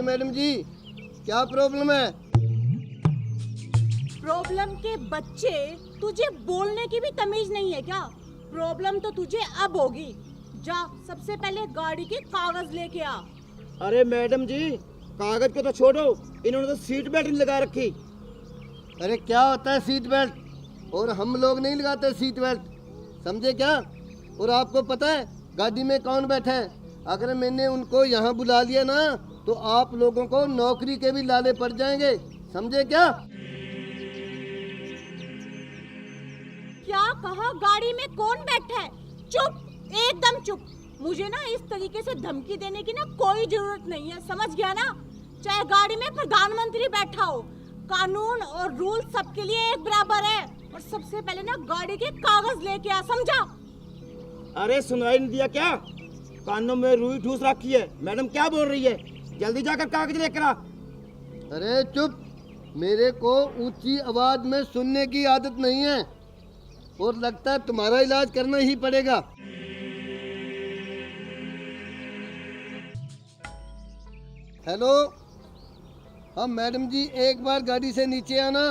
Madam जी, क्या problem है? Problem के बच्चे, तुझे बोलने की भी तमीज नहीं है क्या? प्रॉब्लम तो तुझे अब होगी। जा सबसे पहले गाड़ी के कागज लेके आ। अरे मैडम जी, कागज को तो छोड़ो, इन्होंने तो सीट बेल्ट नहीं लगा रखी। अरे क्या होता है सीट बेल्ट? और हम लोग नहीं लगाते सीट बेल्ट, समझे क्या? और आपको पता है गाड़ी में कौन बैठा है? अगर मैंने उनको यहाँ बुला लिया ना तो आप लोगों को नौकरी के भी लाले पड़ जाएंगे, समझे क्या? क्या कहा? गाड़ी में कौन बैठा है? चुप, एकदम चुप। मुझे ना इस तरीके से धमकी देने की ना कोई जरूरत नहीं है, समझ गया ना? चाहे गाड़ी में प्रधानमंत्री बैठा हो, कानून और रूल सबके लिए एक बराबर है। और सबसे पहले ना गाड़ी के कागज लेके आ, समझा? अरे सुनाई नहीं दिया क्या? कानों में रुई ठूस रखी है। मैडम क्या बोल रही है? जल्दी जाकर कागज लेकर आ। अरे चुप, मेरे को ऊंची आवाज में सुनने की आदत नहीं है और लगता है तुम्हारा इलाज करना ही पड़ेगा। हेलो, हाँ मैडम जी, एक बार गाड़ी से नीचे आना।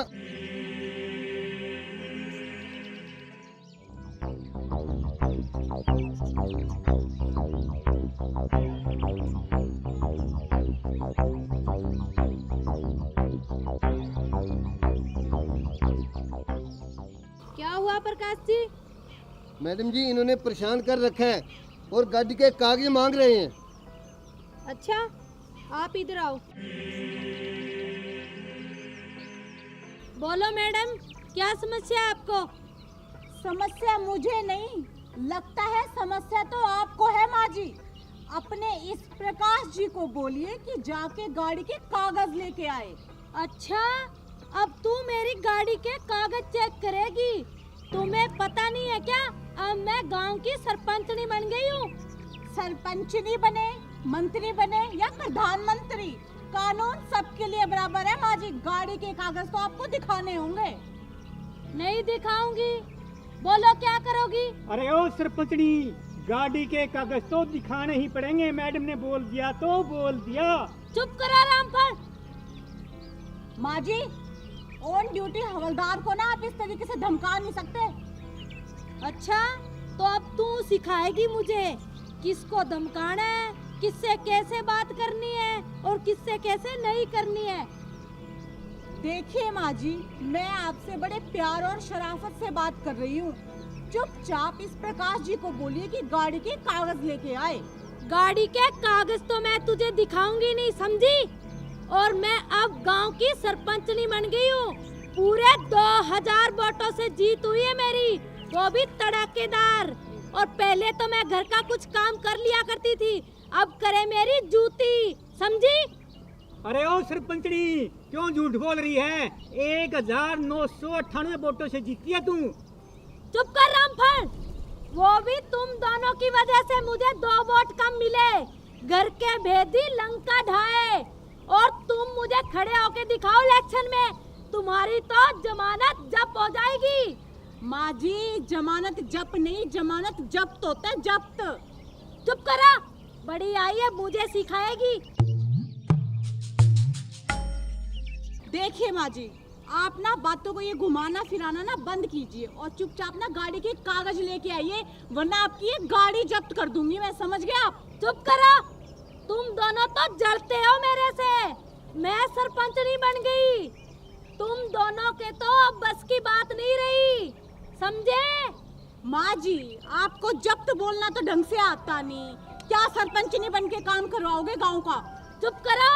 क्या हुआ प्रकाश जी? मैडम जी, इन्होंने परेशान कर रखा है और गाड़ी के कागज मांग रहे हैं। अच्छा, आप इधर आओ। बोलो मैडम, क्या समस्या है आपको? समस्या मुझे नहीं लगता है, समस्या तो आपको है माँ जी। अपने इस प्रकाश जी को बोलिए कि जाके गाड़ी के कागज लेके आए। अच्छा, अब तू मेरी गाड़ी के कागज चेक करेगी? तुम्हें पता नहीं है क्या, अब मैं गांव की सरपंचनी बन गई हूँ। सरपंचनी बने, मंत्री बने या प्रधानमंत्री, कानून सबके लिए बराबर है माँ जी। गाड़ी के कागज तो आपको दिखाने होंगे। नहीं दिखाऊंगी। बोलो क्या करोगी? अरे ओ सरपंचनी, गाड़ी के कागज तो दिखाने ही पड़ेंगे। मैडम ने बोल दिया तो बोल दिया। चुप करो रामफल। माँ जी, ऑन ड्यूटी हवलदार को ना आप इस तरीके से धमका नहीं सकते। अच्छा, तो अब तू सिखाएगी मुझे किसको धमकाना है, किससे कैसे बात करनी है और किससे कैसे नहीं करनी है। देखिए माँ जी, मैं आपसे बड़े प्यार और शराफत से बात कर रही हूँ। चुपचाप इस प्रकाश जी को बोलिए कि गाड़ी के कागज लेके आए। गाड़ी के कागज तो मैं तुझे दिखाऊंगी नहीं, समझी? और मैं अब गांव की सरपंचनी बन गई हूँ। पूरे 2000 वोटों से जीत हुई है मेरी, वो भी तड़ाकेदार। और पहले तो मैं घर का कुछ काम कर लिया करती थी, अब करे मेरी जूती, समझी? अरे ओ सरपंचनी, क्यों झूठ बोल रही है? 1998 वोटों से जीती है तू। चुप कर रामफल। वो भी तुम दोनों की वजह से मुझे 2 वोट कम मिले। घर के भेदी लंका ढाए और तुम मुझे खड़े होके दिखाओ इलेक्शन में, तुम्हारी तो जमानत जब्त हो जाएगी। माँ जी, जमानत जब्त नहीं, जमानत जब्त होता है, जब्त। चुप करा, बड़ी आई है मुझे सिखाएगी। देखिए माँ जी, आप ना बातों को ये घुमाना फिराना ना बंद कीजिए और चुपचाप ना गाड़ी के कागज लेके आइए, वरना आपकी ये गाड़ी जब्त कर दूंगी मैं, समझ गए आप? चुप करो, तुम दोनों तो जलते हो मेरे से। मैं सरपंचनी बन गई, तुम दोनों के तो अब बस की बात नहीं रही, समझे? माँ जी, आपको जब्त बोलना तो ढंग से आता नहीं, क्या सरपंचनी बन के काम करवाओगे गाँव का? चुप करो,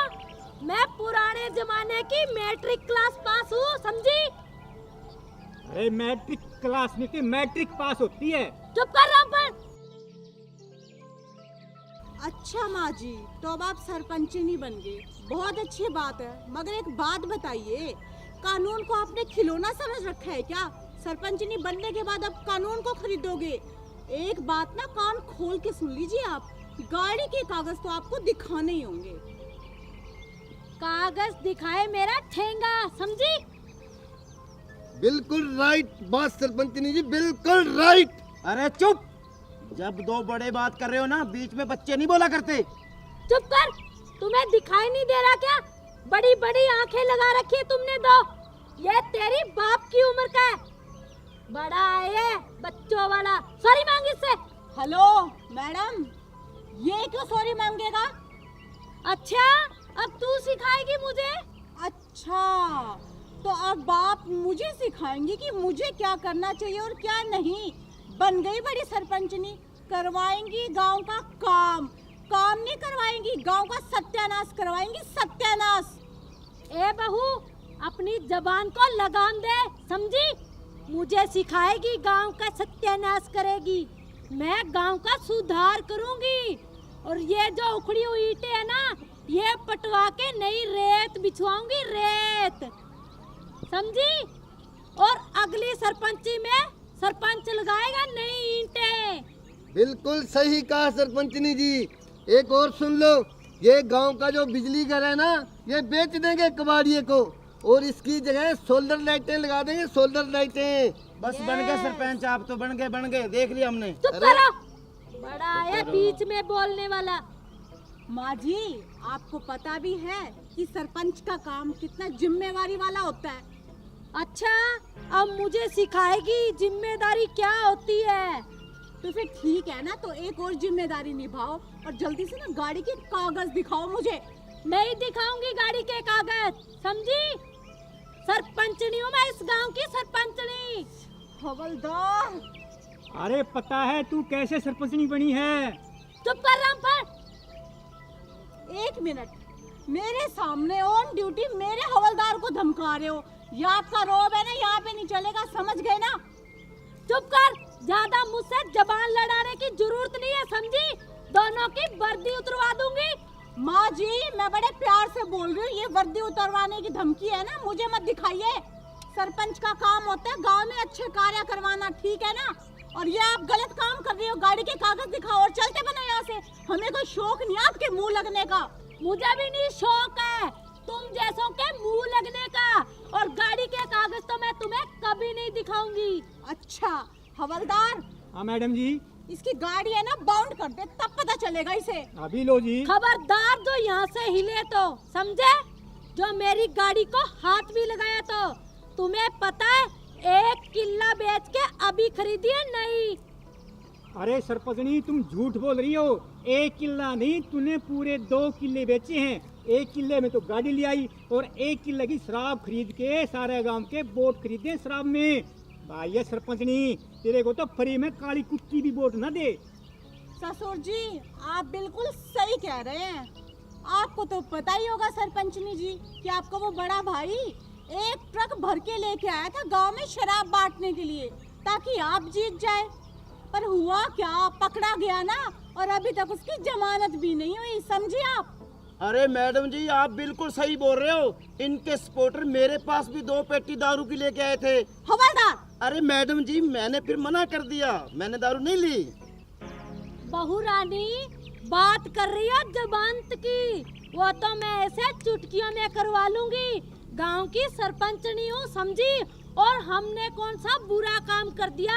मैं पुराने जमाने की मैट्रिक क्लास पास हूँ, समझी? अरे मैट्रिक क्लास में की मैट्रिक पास होती है। चुप कर रामफल। अच्छा माँ जी, तो अब आप सरपंचनी बन गए, बहुत अच्छी बात है। मगर एक बात बताइए, कानून को आपने खिलौना समझ रखा है क्या? सरपंचनी बनने के बाद अब कानून को खरीदोगे? एक बात ना कान खोल के सुन लीजिए आप, गाड़ी के कागज तो आपको दिखाने ही होंगे। कागज दिखाए मेरा ठेंगा, समझी? बिल्कुल राइट बात सरपंचनी जी, बिल्कुल राइट। अरे चुप, जब दो बड़े बात कर रहे हो ना, बीच में बच्चे नहीं बोला करते। चुप कर, तुम्हें दिखाई नहीं दे रहा क्या? बड़ी बड़ी आंखें लगा रखी है तुमने दो। ये तेरी बाप की उम्र का है। बड़ा है ये, बच्चों वाला। सॉरी मांग इससे। हेलो मैडम, ये क्यों सॉरी मांगेगा? अच्छा, अब तू सिखाएगी मुझे? अच्छा, तो अब आप मुझे सिखाएंगी कि मुझे क्या करना चाहिए और क्या नहीं। बन गई बड़ी सरपंचनी, करवाएंगी गांव का काम। काम नहीं करवाएंगी, गांव का सत्यानाश करवाएंगी, सत्यानाश। ए बहू, अपनी जबान को लगाम दे, समझी? मुझे सिखाएगी, गांव का सत्यानाश करेगी। मैं गांव का सुधार करूंगी। और ये जो उखड़ी हुई ईंटें है ना, ये पटवा के नई रेत बिछवाऊंगी, रेत, समझी? और अगली सरपंची में सरपंच लगाएगा नई ईंटें। बिल्कुल सही कहा सरपंचनी जी। एक और सुन लो, ये गांव का जो बिजली घर है ना, ये बेच देंगे कबाड़िए को और इसकी जगह सोलर लाइटें लगा देंगे, सोलर लाइटें। बस बन गए सरपंच, आप तो बन गए, देख लिया हमने। चुप करो, बड़ा है बीच में बोलने वाला। माँ जी, आपको पता भी है कि सरपंच का काम कितना जिम्मेवारी वाला होता है। अच्छा, अब मुझे सिखाएगी जिम्मेदारी क्या होती है। तो फिर ठीक है ना, तो एक और जिम्मेदारी निभाओ और जल्दी से ना गाड़ी के कागज दिखाओ मुझे। नहीं दिखाऊंगी गाड़ी के कागज, समझी? सरपंचनी हूँ मैं, इस गांव की सरपंचनी। हवलदार, अरे पता है तू कैसे सरपंचनी बनी है? चुप कर रामफल। एक मिनट, मेरे सामने ऑन ड्यूटी मेरे हवलदार को धमका रहे हो। ये आपका रोब है ना, यहाँ पे नहीं चलेगा, समझ गए ना? चुप कर, ज्यादा मुझसे जबान लड़ाने की जरूरत नहीं है, समझी? दोनों की वर्दी उतरवा दूंगी। माँ जी, मैं बड़े प्यार से बोल रही हूँ, ये वर्दी उतरवाने की धमकी है ना, मुझे मत दिखाइए। सरपंच का काम होता है गांव में अच्छे कार्य करवाना, ठीक है ना? और ये आप गलत काम कर रही हो। गाड़ी के कागज दिखाओ और चलते बनो यहाँ से। हमें कोई शौक नहीं आपके मुंह लगने का। मुझे भी नहीं शौक है तुम जैसों के मुंह लगने का। और गाड़ी के कागज तो मैं तुम्हें कभी नहीं दिखाऊंगी। अच्छा हवलदार, हाँ मैडम जी। इसकी गाड़ी है ना, बाउंड कर दे, तब पता चलेगा इसे। अभी लो जी। खबरदार जो यहाँ से हिले तो, समझे? जो मेरी गाड़ी को हाथ भी लगाया तो तुम्हें पता है, 1 किल्ला बेच के अभी खरीदी है नई। अरे सरपंचनी, तुम झूठ बोल रही हो। 1 किल्ला नहीं, तूने पूरे 2 किल्ले बेचे हैं। 1 किल्ले में तो गाड़ी ले आई और 1 किल्ले की शराब खरीद के सारे गांव के वोट खरीदे शराब में। भाई ये सरपंचनी, तेरे को तो फ्री में काली कुत्ती भी वोट न दे। ससुर जी, आप बिल्कुल सही कह रहे हैं। आपको तो पता ही होगा सरपंचनी जी कि आपका वो बड़ा भाई 1 ट्रक भर के लेके आया था गांव में शराब बांटने के लिए, ताकि आप जीत जाए। पर हुआ क्या, पकड़ा गया ना, और अभी तक उसकी जमानत भी नहीं हुई, समझी आप? अरे मैडम जी, आप बिल्कुल सही बोल रहे हो। इनके सपोर्टर मेरे पास भी 2 पेटी दारू की लेके आए थे। हवलदार, अरे मैडम जी, मैंने फिर मना कर दिया, मैंने दारू नहीं ली। बहू रानी बात कर रही हो जबानत की, वो तो मैं ऐसे चुटकियों में करवा लूंगी। गांव की सरपंचनी हूँ, समझी? और हमने कौन सा बुरा काम कर दिया?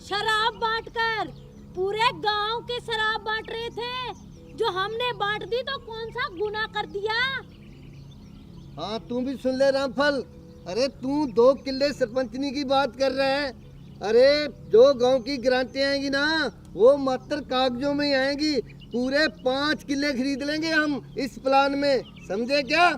शराब बांटकर पूरे गांव के शराब बांट रहे थे, जो हमने बांट दी तो कौन सा गुनाह कर दिया? हाँ, तू भी सुन ले रामफल। अरे तू 2 किल्ले सरपंचनी की बात कर रहा है। अरे जो गांव की ग्रांटें आएंगी ना, वो मात्र कागजों में ही आएंगी। पूरे 5 किल्ले खरीद लेंगे हम इस प्लान में, समझे क्या?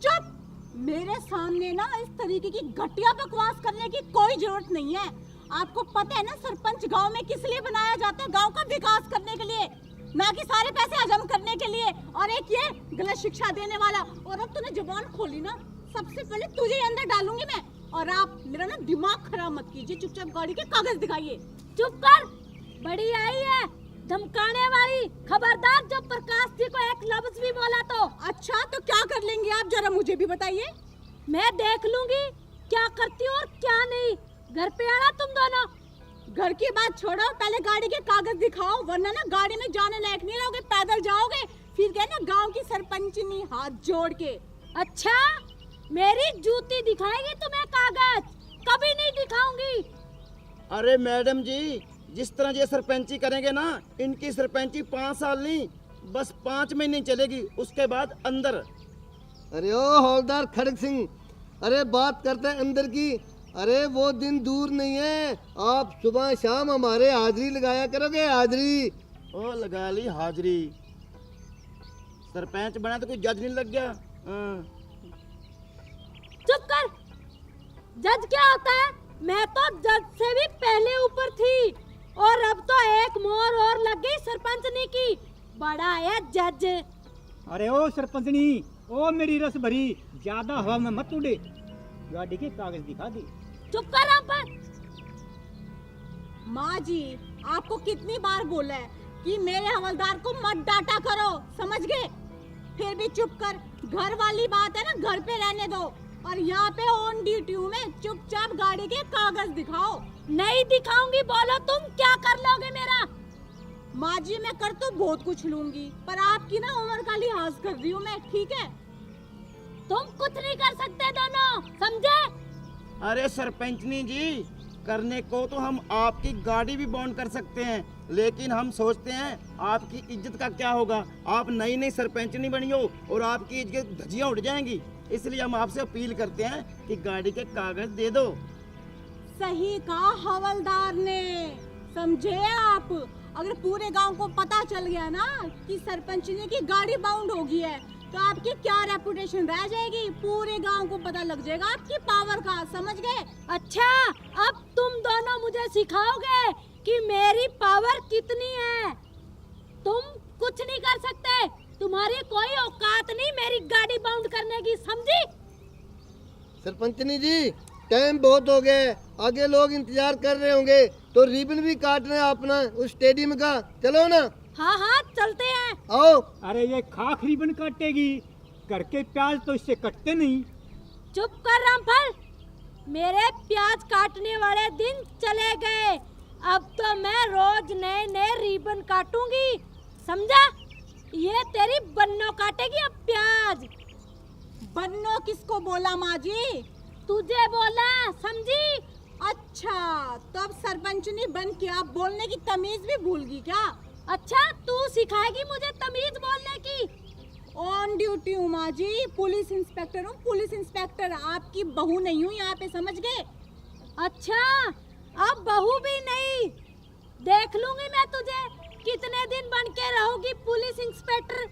चुप! मेरे सामने ना इस तरीके की घटिया बकवास करने की कोई जरूरत नहीं है। आपको पता है ना, सरपंच गांव में किस लिए बनाया जाता है? गांव का विकास करने के लिए, ना कि सारे पैसे हजम करने के लिए। और एक ये गलत शिक्षा देने वाला। और अब तूने जुबान खोली ना, सबसे पहले तुझे अंदर डालूंगी मैं। और आप मेरा ना दिमाग खराब मत कीजिए, चुपचाप गाड़ी के कागज दिखाइए। चुप कर, बड़ी आई है धमकाने वाली। खबरदार, जो प्रकाश जी को एक लफ्ज भी बोला तो। अच्छा, तो क्या कर लेंगे आप, जरा मुझे भी बताइए। मैं देख लूंगी क्या करती हो और क्या नहीं। घर पे आना तुम दोनों। घर की बात छोड़ो, पहले गाड़ी के कागज दिखाओ, वरना ना गाड़ी में जाने लायक नहीं रहोगे, पैदल जाओगे। फिर क्या ना, गांव की सरपंचनी हाथ जोड़ के। अच्छा, मेरी जूती दिखाएगी तुम्हें कागज? कभी नहीं दिखाऊंगी। अरे मैडम जी, जिस तरह ये सरपंची करेंगे ना, इनकी सरपंची 5 साल नहीं बस 5 महीने चलेगी, उसके बाद अंदर। अरे ओ हौलदार खड़ग सिंह, अरे बात करते हैं अंदर की। अरे वो दिन दूर नहीं है, आप सुबह शाम हमारे हाजिरी लगाया करोगे, हाजिरी। ओ लगा ली हाजिरी। सरपंच बना तो कोई जज नहीं लग गया। हाँ। चुप कर। जज क्या होता है? मैं तो जज से भी पहले ऊपर थी और अब तो एक मोहर और लग गई सरपंचनी की। बड़ा है जज। अरे ओ सरपंचनी, ओ मेरी रस भरी, ज्यादा हवा में मत उड़े, गाड़ी के कागज दिखा दे। चुप कर रामपाल। माँ जी, आपको कितनी बार बोला है कि मेरे हवलदार को मत डांटा करो, समझ गए? फिर भी चुप कर। घर वाली बात है ना, घर पे रहने दो। और यहाँ पे ऑन ड्यूटी हूँ मैं, चुपचाप गाड़ी के कागज दिखाओ। नहीं दिखाऊंगी। बोलो तुम क्या कर लोगे मेरा? माँ जी, मैं कर तो बहुत कुछ लूंगी, पर आपकी ना उम्र का लिहाज कर रही हूँ मैं, ठीक है? तुम कुछ नहीं कर सकते दोनों, समझे? अरे सरपंचनी जी, करने को तो हम आपकी गाड़ी भी बॉन्ड कर सकते हैं, लेकिन हम सोचते हैं आपकी इज्जत का क्या होगा। आप नई नई सरपंचनी बनी हो और आपकी इज्जत धज्जियां उड़ जाएंगी, इसलिए हम आपसे अपील करते हैं कि गाड़ी के कागज दे दो। सही कहा हवलदार ने, समझे आप? अगर पूरे गांव को पता चल गया ना कि सरपंचनी की गाड़ी बाउंड हो गई है, तो आपकी क्या रेपुटेशन रह जाएगी? पूरे गांव को पता लग जाएगा आपकी पावर का, समझ गए? अच्छा, अब तुम दोनों मुझे सिखाओगे कि मेरी पावर कितनी है। तुम कुछ नहीं कर सकते, तुम्हारी कोई औकात नहीं मेरी गाड़ी बाउंड करने की, समझी? सरपंचनी जी, टाइम बहुत हो गया है, आगे लोग इंतजार कर रहे होंगे, तो रिबन भी काटना है अपना उस स्टेडियम का। चलो ना। हाँ हाँ चलते हैं। आओ। अरे ये खाक रिबन काटेगी, घर के प्याज तो इससे कटते नहीं। चुप कर रामफल। मेरे प्याज काटने वाले दिन चले गए, अब तो मैं रोज नए नए रिबन काटूंगी, समझा? ये तेरी बन्नो काटेगी अब प्याज। बन्नो किसको बोला माँ जी? तुझे बोला, समझी? अच्छा, तो अब सरपंचनी बन के आप बोलने की तमीज भी भूल गई क्या? अच्छा, तू सिखाएगी मुझे तमीज बोलने की? ऑन ड्यूटी हूँ माँ जी, पुलिस इंस्पेक्टर हूँ, पुलिस इंस्पेक्टर। आपकी बहू नहीं हूँ यहाँ पे, समझ गए? अच्छा, अब बहू भी नहीं, देख लूंगी मैं तुझे कितने दिन बन के रहोगी पुलिस इंस्पेक्टर।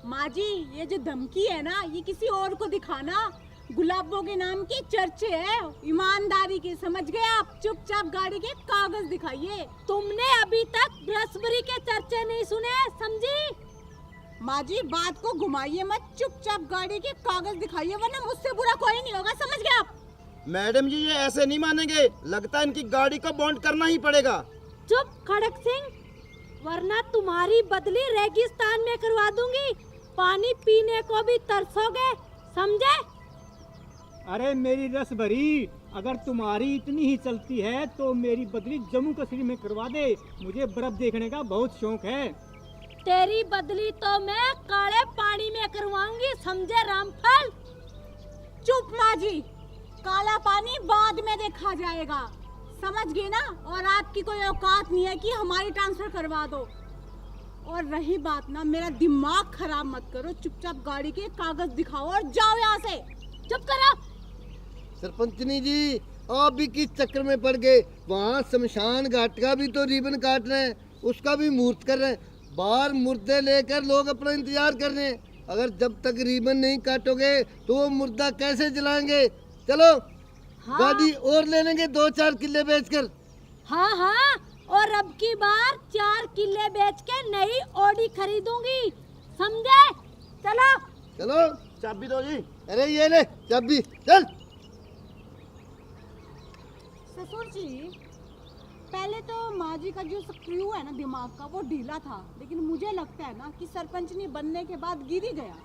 माँ जी, ये जो धमकी है ना, ये किसी और को दिखाना। गुलाबों के नाम की चर्चे है, ईमानदारी के, समझ गए आप? चुपचाप गाड़ी के कागज दिखाइए। तुमने अभी तक ब्रसबरी के चर्चे नहीं सुने, समझी? माँ जी, बात को घुमाइए मत, चुपचाप गाड़ी के कागज दिखाइए, वरना मुझसे बुरा कोई नहीं होगा, समझ गए आप? मैडम जी, ये ऐसे नहीं मानेंगे, लगता है इनकी गाड़ी को बॉन्ड करना ही पड़ेगा। चुप खड़क सिंह, वरना तुम्हारी बदली रेगिस्तान में करवा दूंगी, पानी पीने को भी तरसोगे, समझे? अरे मेरी रस भरी, अगर तुम्हारी इतनी ही चलती है तो मेरी बदली जम्मू कश्मीर में करवा दे, मुझे बर्फ देखने का बहुत शौक है। तेरी बदली तो मैं काले पानी में करवाऊंगी, समझे रामफल? चुप माँ जी, काला पानी बाद में देखा जाएगा, समझ गए ना? और आपकी कोई औकात नहीं है कि हमारी ट्रांसफर करवा दो। और रही बात ना, मेरा दिमाग खराब मत करो, चुपचाप गाड़ी के कागज दिखाओ और जाओ यहाँ से। चुप करो। सरपंचनी जी, आप भी किस चक्कर में पड़ गए? वहाँ शमशान घाट का भी तो रिबन काट रहे हैं, उसका भी मुहूर्त कर रहे हैं, बाहर मुर्दे लेकर लोग अपना इंतजार कर रहे हैं। अगर जब तक रिबन नहीं काटोगे तो वो मुर्दा कैसे जलाएंगे? चलो। हाँ। गाड़ी और ले लेंगे 2-4 किले बेचकर। हाँ हाँ, और अब की बार 4 किले बेच के नई ऑडी खरीदूंगी, समझे? चलो चलो। चाबी दो जी। अरे ये ले चाबी, चल। ससुर जी, पहले तो माँ जी का जो स्क्रू है ना दिमाग का, वो ढीला था, लेकिन मुझे लगता है ना कि सरपंचनी बनने के बाद गिर ही गया।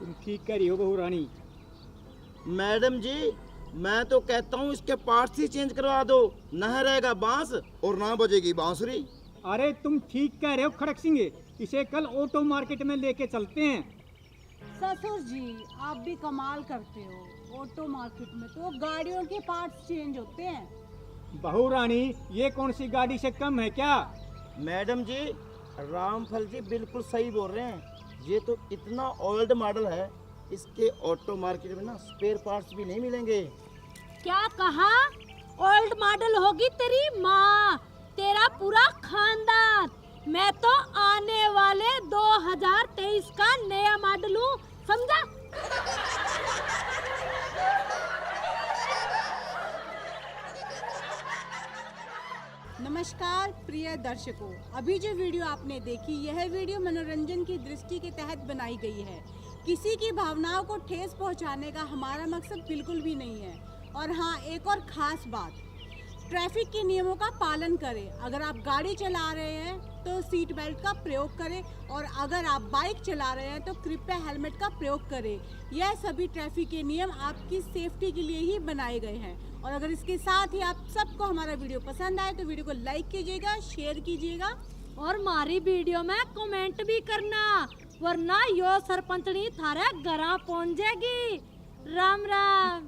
तुम ठीक कह रही हो बहू रानी। मैडम जी, मैं तो कहता हूँ इसके पार्ट्स ही चेंज करवा दो, न रहेगा बांस और ना बजेगी बांसुरी। अरे तुम ठीक कह रहे हो खड़क सिंह, इसे कल ऑटो मार्केट में लेके चलते हैं। ससुर जी, आप भी कमाल करते हो, ऑटो मार्केट में तो गाड़ियों के पार्ट्स चेंज होते हैं। बहू रानी, ये कौन सी गाड़ी से कम है क्या? मैडम जी, रामफल जी बिल्कुल सही बोल रहे हैं। ये तो इतना ओल्ड मॉडल है, इसके ऑटो मार्केट में ना स्पेयर पार्ट्स भी नहीं मिलेंगे। क्या कहा? ओल्ड मॉडल होगी तेरी माँ, तेरा पूरा खानदान। मैं तो आने वाले 2023 का नया मॉडल हूँ, समझा? नमस्कार प्रिय दर्शकों, अभी जो वीडियो आपने देखी, यह वीडियो मनोरंजन की दृष्टि के तहत बनाई गई है। किसी की भावनाओं को ठेस पहुंचाने का हमारा मकसद बिल्कुल भी नहीं है। और हाँ, एक और खास बात, ट्रैफिक के नियमों का पालन करें। अगर आप गाड़ी चला रहे हैं तो सीट बेल्ट का प्रयोग करें, और अगर आप बाइक चला रहे हैं तो कृपया हेलमेट का प्रयोग करें। यह सभी ट्रैफिक के नियम आपकी सेफ्टी के लिए ही बनाए गए हैं। और अगर इसके साथ ही आप सबको हमारा वीडियो पसंद आए तो वीडियो को लाइक कीजिएगा, शेयर कीजिएगा और हमारी वीडियो में कमेंट भी करना, वरना यो सरपंचनी थारे घरा पहुंच जाएगी। राम राम।